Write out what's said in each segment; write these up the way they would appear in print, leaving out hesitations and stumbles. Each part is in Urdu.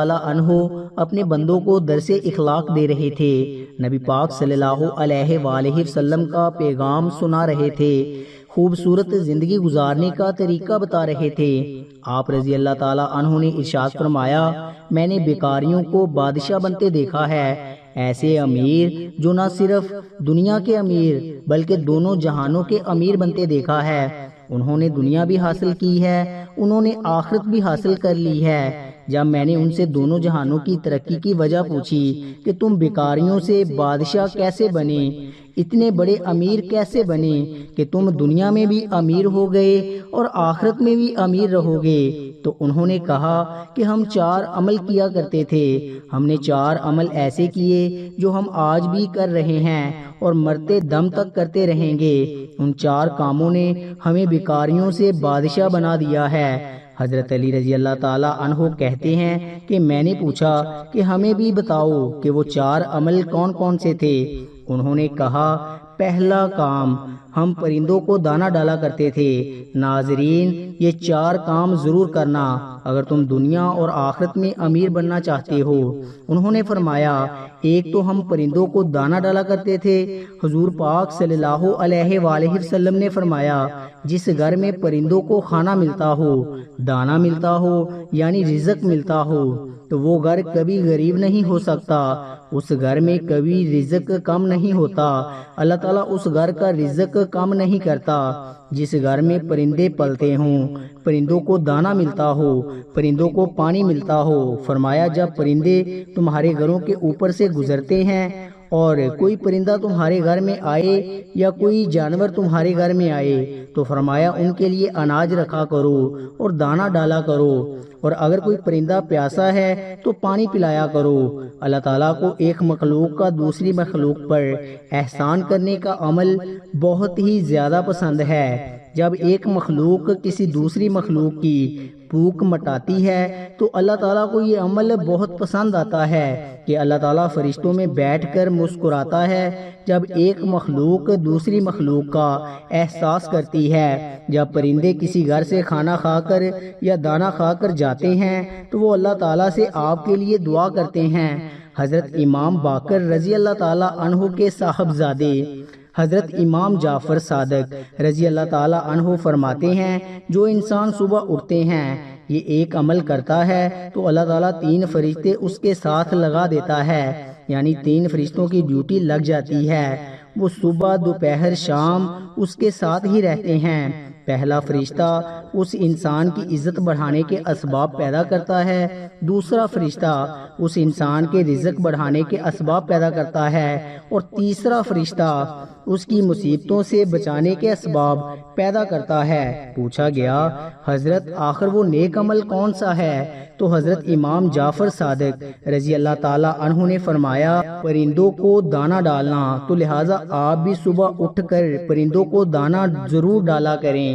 تعالیٰ عنہ اپنے بندوں کو درس اخلاق دے رہے تھے، نبی پاک صلی اللہ علیہ وآلہ وسلم کا پیغام سنا رہے تھے، خوبصورت زندگی گزارنے کا طریقہ بتا رہے تھے۔ آپ رضی اللہ تعالیٰ عنہ نے ارشاد فرمایا، میں نے بیکاریوں کو بادشاہ بنتے دیکھا ہے، ایسے امیر جو نہ صرف دنیا کے امیر بلکہ دونوں جہانوں کے امیر بنتے دیکھا ہے۔ انہوں نے دنیا بھی حاصل کی ہے، انہوں نے آخرت بھی حاصل کر لی ہے۔ جب میں نے ان سے دونوں جہانوں کی ترقی کی وجہ پوچھی کہ تم بیکاریوں سے بادشاہ کیسے بنے، اتنے بڑے امیر کیسے بنے کہ تم دنیا میں بھی امیر ہو گئے اور آخرت میں بھی امیر رہو گے، تو انہوں نے کہا کہ ہم 4 عمل کیا کرتے تھے، ہم نے 4 عمل ایسے کیے جو ہم آج بھی کر رہے ہیں اور مرتے دم تک کرتے رہیں گے۔ ان 4 کاموں نے ہمیں بیکاریوں سے بادشاہ بنا دیا ہے۔ حضرت علی رضی اللہ تعالیٰ عنہ کہتے ہیں کہ میں نے پوچھا کہ ہمیں بھی بتاؤ کہ وہ 4 عمل کون کون سے تھے۔ انہوں نے کہا، پہلا کام، ہم پرندوں کو دانہ ڈالا کرتے تھے۔ ناظرین، یہ 4 کام ضرور کرنا اگر تم دنیا اور آخرت میں امیر بننا چاہتے ہو۔ انہوں نے فرمایا، ایک تو ہم پرندوں کو دانہ ڈالا کرتے تھے۔ حضور پاک صلی اللہ علیہ وآلہ وسلم نے فرمایا، جس گھر میں پرندوں کو کھانا ملتا ہو، دانہ ملتا ہو، یعنی رزق ملتا ہو، تو وہ گھر کبھی غریب نہیں ہو سکتا، اس گھر میں کبھی رزق کم نہیں ہوتا، اللہ تعالیٰ اس گھر کا رزق کم نہیں کرتا۔ جس گھر میں پرندے پلتے ہوں، پرندوں کو دانہ ملتا ہو، پرندوں کو پانی ملتا ہو، فرمایا جب پرندے تمہارے گھروں کے اوپر سے گزرتے ہیں اور کوئی پرندہ تمہارے گھر میں آئے یا کوئی جانور تمہارے گھر میں آئے تو فرمایا ان کے لیے اناج رکھا کرو اور دانہ ڈالا کرو، اور اگر کوئی پرندہ پیاسا ہے تو پانی پلایا کرو۔ اللہ تعالیٰ کو ایک مخلوق کا دوسری مخلوق پر احسان کرنے کا عمل بہت ہی زیادہ پسند ہے۔ جب ایک مخلوق کسی دوسری مخلوق کی بھوک مٹاتی ہے تو اللہ تعالیٰ کو یہ عمل بہت پسند آتا ہے کہ اللہ تعالیٰ فرشتوں میں بیٹھ کر مسکراتا ہے جب ایک مخلوق دوسری مخلوق کا احساس کرتی ہے۔ جب پرندے کسی گھر سے کھانا کھا کر یا دانہ کھا کر جاتے ہیں تو وہ اللہ تعالیٰ سے آپ کے لیے دعا کرتے ہیں۔ حضرت امام باقر رضی اللہ تعالیٰ عنہ کے صاحبزادے حضرت امام جعفر صادق رضی اللہ تعالیٰ عنہ فرماتے ہیں، جو انسان صبح اٹھتے ہیں یہ ایک عمل کرتا ہے تو اللہ تعالیٰ 3 فرشتے اس کے ساتھ لگا دیتا ہے، یعنی 3 فرشتوں کی ڈیوٹی لگ جاتی ہے، وہ صبح دوپہر شام اس کے ساتھ ہی رہتے ہیں۔ پہلا فرشتہ اس انسان کی عزت بڑھانے کے اسباب پیدا کرتا ہے، دوسرا فرشتہ اس انسان کے رزق بڑھانے کے اسباب پیدا کرتا ہے، اور تیسرا فرشتہ اس کی مصیبتوں سے بچانے کے اسباب پیدا کرتا ہے۔ پوچھا گیا، حضرت آخر وہ نیک عمل کون سا ہے؟ تو حضرت امام جعفر صادق رضی اللہ تعالیٰ عنہ نے فرمایا، پرندوں کو دانہ ڈالنا، تو لہٰذا آپ بھی صبح اٹھ کر پرندوں کو دانہ ضرور ڈالا کریں۔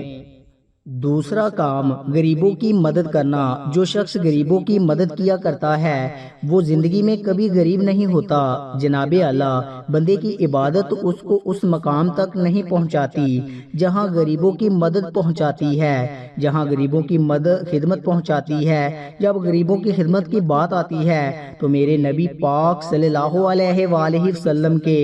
دوسرا کام، غریبوں کی مدد کرنا۔ جو شخص غریبوں کی مدد کیا کرتا ہے وہ زندگی میں کبھی غریب نہیں ہوتا۔ جناب اللہ، بندے کی عبادت اس کو اس مقام تک نہیں پہنچاتی جہاں غریبوں کی مدد پہنچاتی ہے، جہاں غریبوں کی خدمت پہنچاتی ہے۔ جب غریبوں کی خدمت کی بات آتی ہے تو میرے نبی پاک صلی اللہ علیہ وآلہ وسلم کے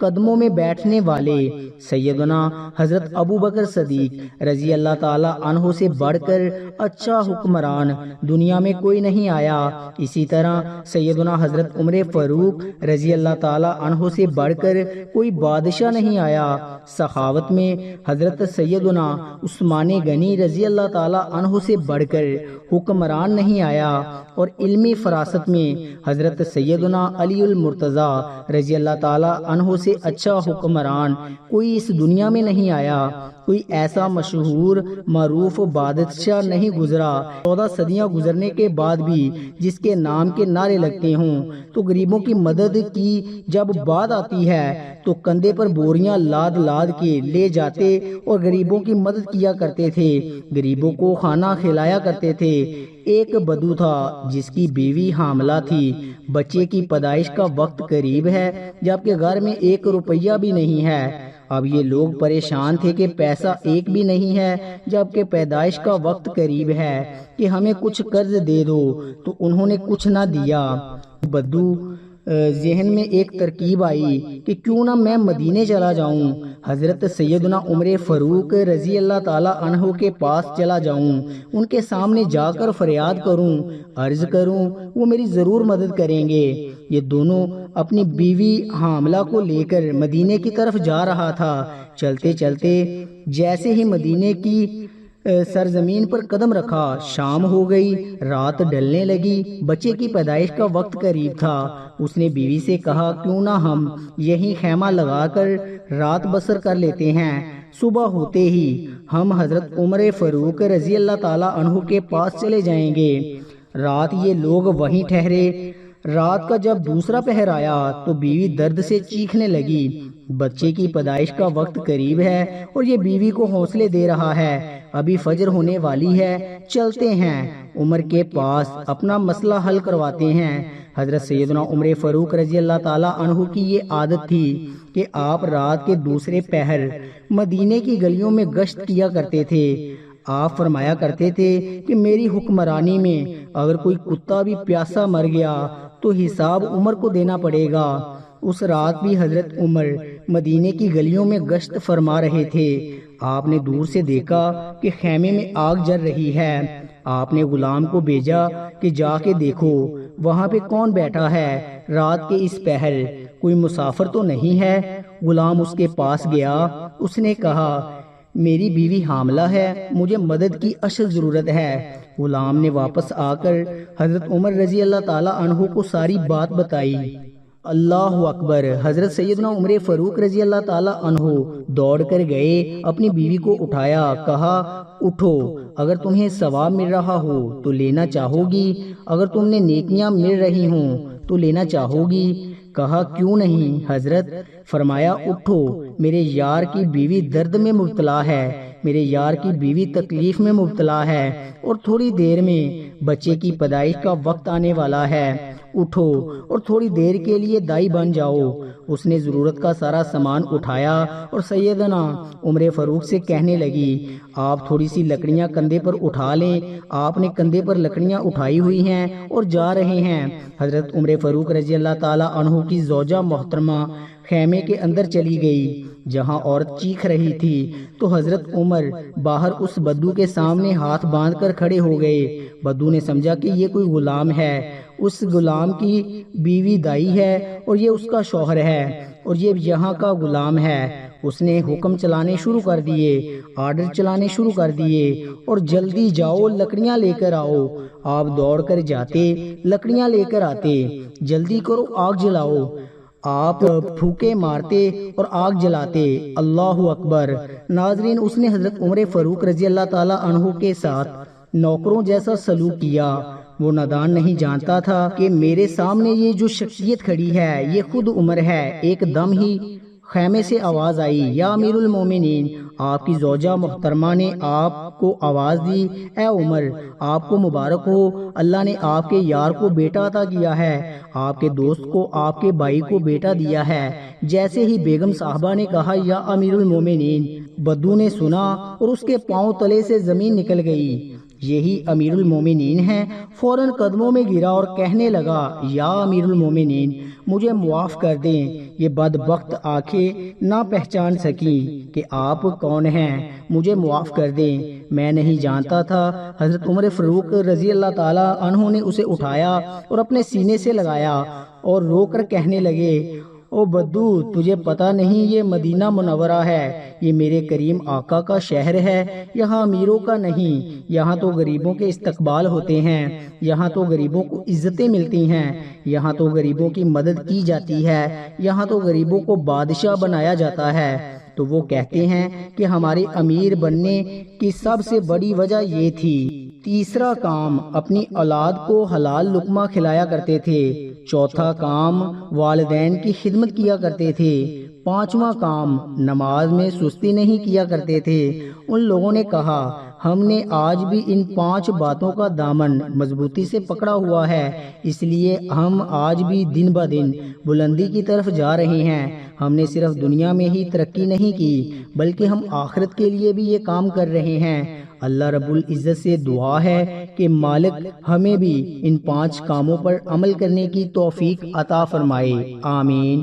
قدموں میں بیٹھنے والے سیدنا حضرت ابو بکر صدیق رضی اللہ تعالیٰ عنہ سے بڑھ کر اچھا حکمران دنیا میں کوئی نہیں آیا، اسی طرح سیدنا حضرت عمر فاروق رضی اللہ تعالیٰ عنہ سے بڑھ کر کوئی بادشاہ نہیں آیا، سخاوت میں حضرت سیدنا عثمان غنی رضی اللہ تعالیٰ عنہ سے بڑھ کر حکمران نہیں آیا، اور علمی فراست میں حضرت سیدنا علی المرتضی رضی اللہ تعالیٰ عنہ سے اچھا حکمران کوئی اس دنیا میں نہیں آیا۔ کوئی ایسا مشہور معروف بادشاہ نہیں گزرا 14 صدیاں گزرنے کے بعد بھی جس کے نام کے نعرے لگتے ہوں۔ تو غریبوں کی مدد کی جب بات آتی ہے تو کندھے پر بوریاں لاد لاد کے لے جاتے اور غریبوں کی مدد کیا کرتے تھے، غریبوں کو کھانا کھلایا کرتے تھے۔ ایک بدو تھا جس کی بیوی حاملہ تھی، بچے کی پیدائش کا وقت قریب ہے جبکہ گھر میں 1 روپیہ بھی نہیں ہے۔ اب یہ لوگ پریشان تھے کہ پیسہ ایک بھی نہیں ہے، جبکہ پیدائش کا وقت قریب ہے کہ ہمیں کچھ قرض دے دو، تو انہوں نے کچھ نہ دیا۔ بدو ذہن میں ایک ترکیب آئی کہ کیوں نہ میں مدینے چلا جاؤں، حضرت سیدنا عمر فاروق رضی اللہ تعالی عنہ کے پاس چلا جاؤں، ان کے سامنے جا کر فریاد کروں، عرض کروں، وہ میری ضرور مدد کریں گے۔ یہ دونوں اپنی بیوی حاملہ کو لے کر مدینے کی طرف جا رہا تھا۔ چلتے چلتے جیسے ہی مدینے کی سرزمین پر قدم رکھا، شام ہو گئی، رات ڈھلنے لگی، بچے کی پیدائش کا وقت قریب تھا۔ اس نے بیوی سے کہا کیوں نہ ہم یہیں خیمہ لگا کر رات بسر کر لیتے ہیں، صبح ہوتے ہی ہم حضرت عمر فاروق رضی اللہ تعالی عنہ کے پاس چلے جائیں گے۔ رات یہ لوگ وہیں ٹھہرے۔ رات کا جب دوسرا پہر آیا تو بیوی درد سے چیخنے لگی۔ بچے کی پیدائش کا وقت قریب ہے اور یہ بیوی کو حوصلے دے رہا ہے، ابھی فجر ہونے والی ہے، چلتے ہیں عمر کے پاس، اپنا مسئلہ حل کرواتے ہیں۔ حضرت سیدنا عمر فاروق رضی اللہ تعالی عنہ کی یہ عادت تھی کہ آپ رات کے دوسرے پہر مدینے کی گلیوں میں گشت کیا کرتے تھے۔ آپ فرمایا کرتے تھے کہ میری حکمرانی میں اگر کوئی کتا بھی پیاسا مر گیا تو حساب عمر کو دینا پڑے گا۔ اس رات بھی حضرت عمر مدینے کی گلیوں میں گشت فرما رہے تھے۔ آپ نے دور سے دیکھا کہ خیمے میں آگ جل رہی ہے۔ آپ نے غلام کو بھیجا کہ جا کے دیکھو وہاں پہ کون بیٹھا ہے، رات کے اس پہر کوئی مسافر تو نہیں ہے۔ غلام اس کے پاس گیا، اس نے کہا میری بیوی حاملہ ہے، مجھے مدد کی اشد ضرورت ہے۔ غلام نے واپس آ کر حضرت عمر رضی اللہ تعالی عنہ کو ساری بات بتائی۔ اللہ اکبر! حضرت سیدنا عمر فاروق رضی اللہ تعالی عنہ دوڑ کر گئے، اپنی بیوی کو اٹھایا، کہا اٹھو، اگر تمہیں ثواب مل رہا ہو تو لینا چاہو گی، اگر تم نے نیکیاں مل رہی ہوں تو لینا چاہو گی؟ کہا کیوں نہیں حضرت؟ فرمایا اٹھو، میرے یار کی بیوی درد میں مبتلا ہے، میرے یار کی بیوی تکلیف میں مبتلا ہے اور تھوڑی دیر میں بچے کی پیدائش کا وقت آنے والا ہے، اٹھو اور تھوڑی دیر کے لیے دائی بن جاؤ۔ اس نے ضرورت کا سارا سامان اٹھایا اور سیدنا عمر فاروق سے کہنے لگی آپ تھوڑی سی لکڑیاں کندھے پر اٹھا لیں۔ آپ نے کندھے پر لکڑیاں اٹھائی ہوئی ہیں اور جا رہے ہیں۔ حضرت عمر فاروق رضی اللہ تعالی عنہ کی زوجہ محترمہ خیمے کے اندر چلی گئی جہاں عورت چیخ رہی تھی، تو حضرت عمر باہر اس بدو کے سامنے ہاتھ باندھ کر کھڑے ہو گئے۔ بدو نے سمجھا کہ یہ کوئی غلام ہے، اس غلام کی بیوی دائی ہے اور یہ اس کا شوہر ہے اور یہ یہاں کا غلام ہے۔ اس نے حکم چلانے شروع کر دیے، آرڈر چلانے شروع کر دیے اور جلدی جاؤ لکڑیاں لے کر آؤ۔ آپ دوڑ کر جاتے، لکڑیاں لے کر آتے، جلدی کرو آگ جلاؤ۔ آپ پھوکے مارتے اور آگ جلاتے۔ اللہ اکبر! ناظرین، اس نے حضرت عمر فاروق رضی اللہ تعالی عنہ کے ساتھ نوکروں جیسا سلوک کیا۔ وہ نادان نہیں جانتا تھا کہ میرے سامنے یہ جو شخصیت کھڑی ہے یہ خود عمر ہے۔ ایک دم ہی خیمے سے آواز آئی، یا امیر المومنین! آپ کی زوجہ محترمہ نے آپ کو آواز دی، اے عمر، آپ کو مبارک ہو، اللہ نے آپ کے یار کو بیٹا عطا کیا ہے، آپ کے دوست کو آپ کے بھائی کو بیٹا دیا ہے۔ جیسے ہی بیگم صاحبہ نے کہا یا امیر المومنین، بدو نے سنا اور اس کے پاؤں تلے سے زمین نکل گئی۔ یہی امیر المومنین ہیں۔ فوراً قدموں میں گرا اور کہنے لگا، یا امیر المومنین، مجھے معاف کر دیں، یہ بدبخت آنکھیں نہ پہچان سکیں کہ آپ کون ہیں، مجھے معاف کر دیں، میں نہیں جانتا تھا۔ حضرت عمر فاروق رضی اللہ تعالی عنہ نے اسے اٹھایا اور اپنے سینے سے لگایا اور رو کر کہنے لگے، او بدو، تجھے پتہ نہیں یہ مدینہ منورہ ہے، یہ میرے کریم آقا کا شہر ہے، یہاں امیروں کا نہیں، یہاں تو غریبوں کے استقبال ہوتے ہیں، یہاں تو غریبوں کو عزتیں ملتی ہیں، یہاں تو غریبوں کی مدد کی جاتی ہے، یہاں تو غریبوں کو بادشاہ بنایا جاتا ہے۔ تو وہ کہتے ہیں کہ ہمارے امیر بننے کی سب سے بڑی وجہ یہ تھی۔ تیسرا کام، اپنی اولاد کو حلال لقمہ کھلایا کرتے تھے۔ چوتھا کام، والدین کی خدمت کیا کرتے تھے۔ پانچواں کام، نماز میں سستی نہیں کیا کرتے تھے۔ ان لوگوں نے کہا، ہم نے آج بھی ان 5 باتوں کا دامن مضبوطی سے پکڑا ہوا ہے، اس لیے ہم آج بھی دن بہ دن بلندی کی طرف جا رہے ہیں۔ ہم نے صرف دنیا میں ہی ترقی نہیں کی بلکہ ہم آخرت کے لیے بھی یہ کام کر رہے ہیں۔ اللہ رب العزت سے دعا ہے کہ مالک ہمیں بھی ان 5 کاموں پر عمل کرنے کی توفیق عطا فرمائے، آمین۔